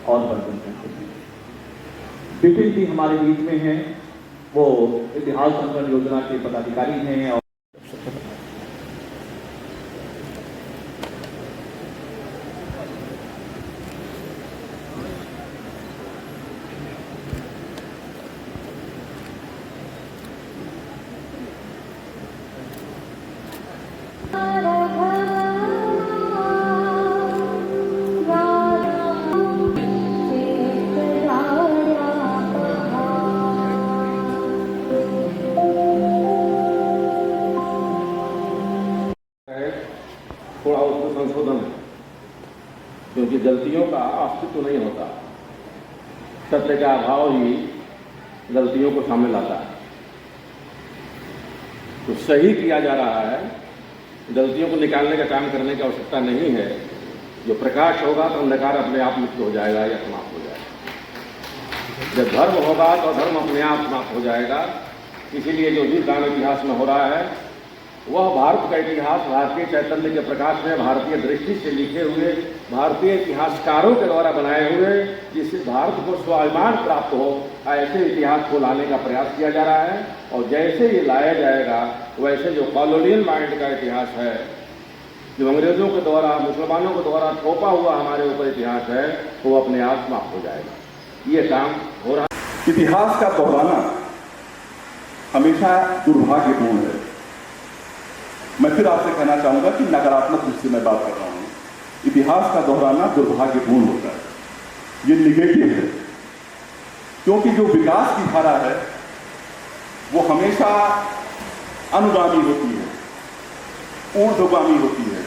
और वर्धन करते हैं। विपिन जी हमारे बीच में हैं, वो इतिहास संरक्षण योजना के पदाधिकारी हैं और थोड़ा उसमें संशोधन है, क्योंकि गलतियों का अस्तित्व नहीं होता, सत्य का अभाव ही गलतियों को सामने लाता है। तो सही किया जा रहा है, गलतियों को निकालने का काम करने की आवश्यकता नहीं है। जो प्रकाश होगा तो अंधकार अपने आप मुक्त हो जाएगा या समाप्त हो जाएगा। जब धर्म होगा तो धर्म अपने आप समाप्त हो जाएगा। इसीलिए जो भी दान इतिहास में हो रहा है वह भारत का इतिहास भारतीय चैतन्य के प्रकाश में भारतीय दृष्टि से लिखे हुए भारतीय इतिहासकारों के द्वारा बनाए हुए, जिससे भारत को स्वाभिमान प्राप्त हो, ऐसे इतिहास को लाने का प्रयास किया जा रहा है। और जैसे ये लाया जाएगा वैसे जो कॉलोनियल माइंड का इतिहास है, जो अंग्रेजों के द्वारा मुसलमानों के द्वारा थोपा हुआ हमारे ऊपर इतिहास है, वो अपने आप समाप्त हो जाएगा। ये काम हो रहा है। इतिहास का दोहराना हमेशा दुर्भाग्यपूर्ण है। मैं फिर आपसे कहना चाहूंगा कि नकारात्मक रूप से मैं बात कर रहा हूं। इतिहास का दोहराना दुर्भाग्यपूर्ण होता है, ये निगेटिव है, क्योंकि जो विकास की धारा है वो हमेशा अनुगामी होती है, ऊर्ध्वगामी होती है।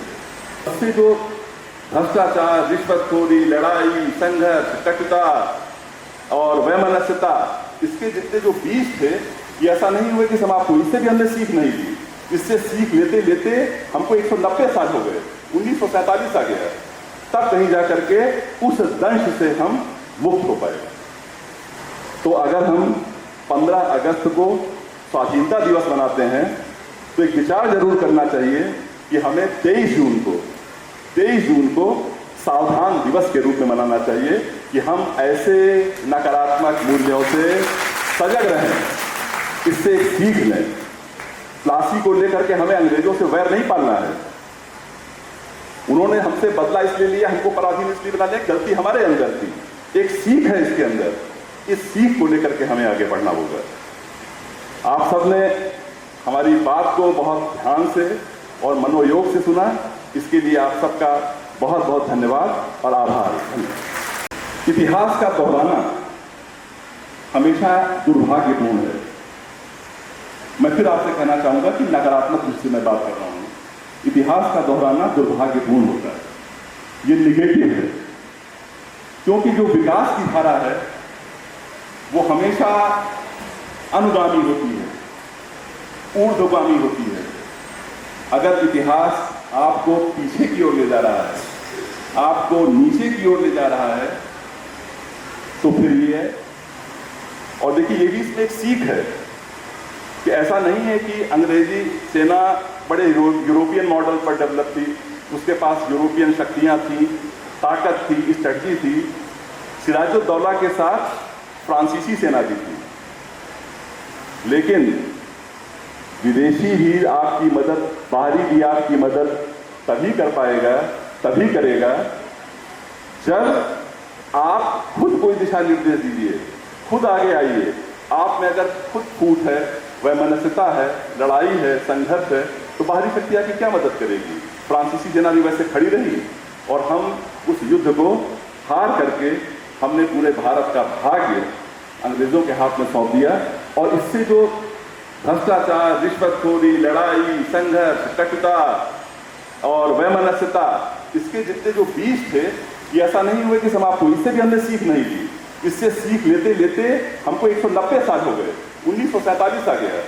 इससे जो भ्रष्टाचार, रिश्वतखोरी, लड़ाई, संघर्ष, कटुता और वैमनस्यता, इसके जितने जो बीज थे, ये ऐसा नहीं हुए कि समाप्त हुए। इससे भी हमने सीख नहीं ली। इससे सीख लेते लेते हमको 190 साल हो गए, 1947 आ गया, तब कहीं जाकर के उस दंश से हम मुक्त हो पाए। तो अगर हम 15 अगस्त को स्वाधीनता दिवस मनाते हैं तो एक विचार जरूर करना चाहिए कि हमें 23 जून को सावधान दिवस के रूप में मनाना चाहिए कि हम ऐसे नकारात्मक मूल्यों से सजग रहें, इससे एक सीख लें। प्लासी को लेकर के हमें अंग्रेजों से वैर नहीं पालना है। उन्होंने हमसे बदला इसलिए लिया, हमको पराधीन इसलिए बना लिया, गलती हमारे अंदर थी। एक सीख है इसके अंदर, इस सीख को लेकर के हमें आगे बढ़ना होगा। आप सबने हमारी बात को बहुत ध्यान से और मनोयोग से सुना, इसके लिए आप सबका बहुत बहुत धन्यवाद और आभार। इतिहास का दोहराना हमेशा दुर्भाग्यपूर्ण है। मैं फिर आपसे कहना चाहूंगा कि नकारात्मक रूप से मैं बात कर रहा हूं। इतिहास का दोहराना दुर्भाग्यपूर्ण होता है, ये निगेटिव है, क्योंकि जो विकास की धारा है वो हमेशा अनुगामी होती है, ऊर्ध्वगामी होती है। अगर इतिहास आपको पीछे की ओर ले जा रहा है, आपको नीचे की ओर ले जा रहा है, तो फिर ये है। और देखिए, ये भी इसमें एक सीख है कि ऐसा नहीं है कि अंग्रेजी सेना बड़े यूरोपियन मॉडल पर डेवलप थी, उसके पास यूरोपियन शक्तियां थी, ताकत थी, स्ट्रेटजी थी। सिराजुद्दौला के साथ फ्रांसीसी सेना भी थी, लेकिन विदेशी ही आपकी मदद, बाहरी भी आपकी मदद तभी कर पाएगा, तभी करेगा जब आप खुद कोई दिशा निर्देश दीजिए, खुद आगे आइए। आप में अगर खुद फूट है, वैमनस्यता है, लड़ाई है, संघर्ष है, तो बाहरी शक्ति आके क्या मदद करेगी। फ्रांसीसी सेना भी वैसे खड़ी रही और हम उस युद्ध को हार करके हमने पूरे भारत का भाग्य अंग्रेजों के हाथ में सौंप दिया। और इससे जो भ्रष्टाचार, रिश्वतखोरी, लड़ाई, संघर्ष, कटुता और वैमनस्यता, इसके जितने जो बीज थे, ये ऐसा नहीं हुए कि समाप्त हुए। इससे भी हमने सीख नहीं ली। इससे सीख लेते लेते हमको 190 साल हो गए, 1947 आ गया,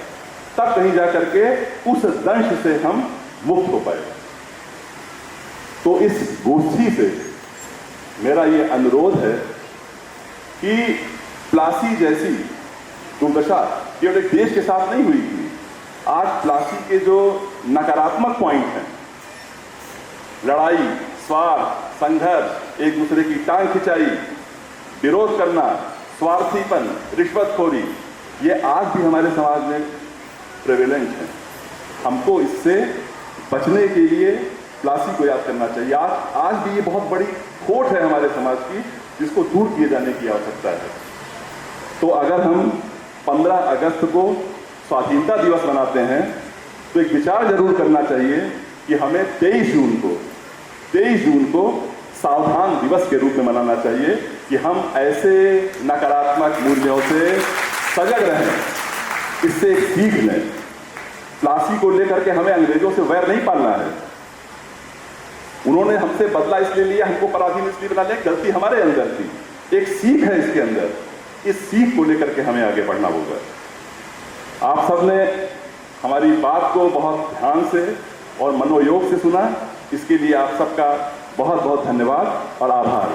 तब कहीं जाकर के उस दंश से हम मुक्त हो पाए। तो इस गोष्ठी से मेरा ये अनुरोध है कि प्लासी जैसी दुर्दशा केवल एक देश के साथ नहीं हुई थी। आज प्लासी के जो नकारात्मक पॉइंट हैं, लड़ाई, स्वार्थ, संघर्ष, एक दूसरे की टांग खिंचाई, विरोध करना, स्वार्थीपन, रिश्वतखोरी, ये आज भी हमारे समाज में प्रेवेलेंट है। हमको इससे बचने के लिए प्लासी को याद करना चाहिए। आज भी ये बहुत बड़ी खोट है हमारे समाज की, जिसको दूर किए जाने की आवश्यकता है। तो अगर हम 15 अगस्त को स्वाधीनता दिवस मनाते हैं तो एक विचार जरूर करना चाहिए कि हमें 23 जून को सावधान दिवस के रूप में मनाना चाहिए कि हम ऐसे नकारात्मक मूल्यों से सजग रहें, इससे एक सीख लें। प्लासी को लेकर के हमें अंग्रेजों से वैर नहीं पालना है। उन्होंने हमसे बदला इसलिए लिया, हमको पराधीन इसलिए बना लिया, गलती हमारे अंदर थी। एक सीख है इसके अंदर, इस सीख को लेकर के हमें आगे बढ़ना होगा। आप सबने हमारी बात को बहुत ध्यान से और मनोयोग से सुना, इसके लिए आप सबका बहुत बहुत धन्यवाद और आभार।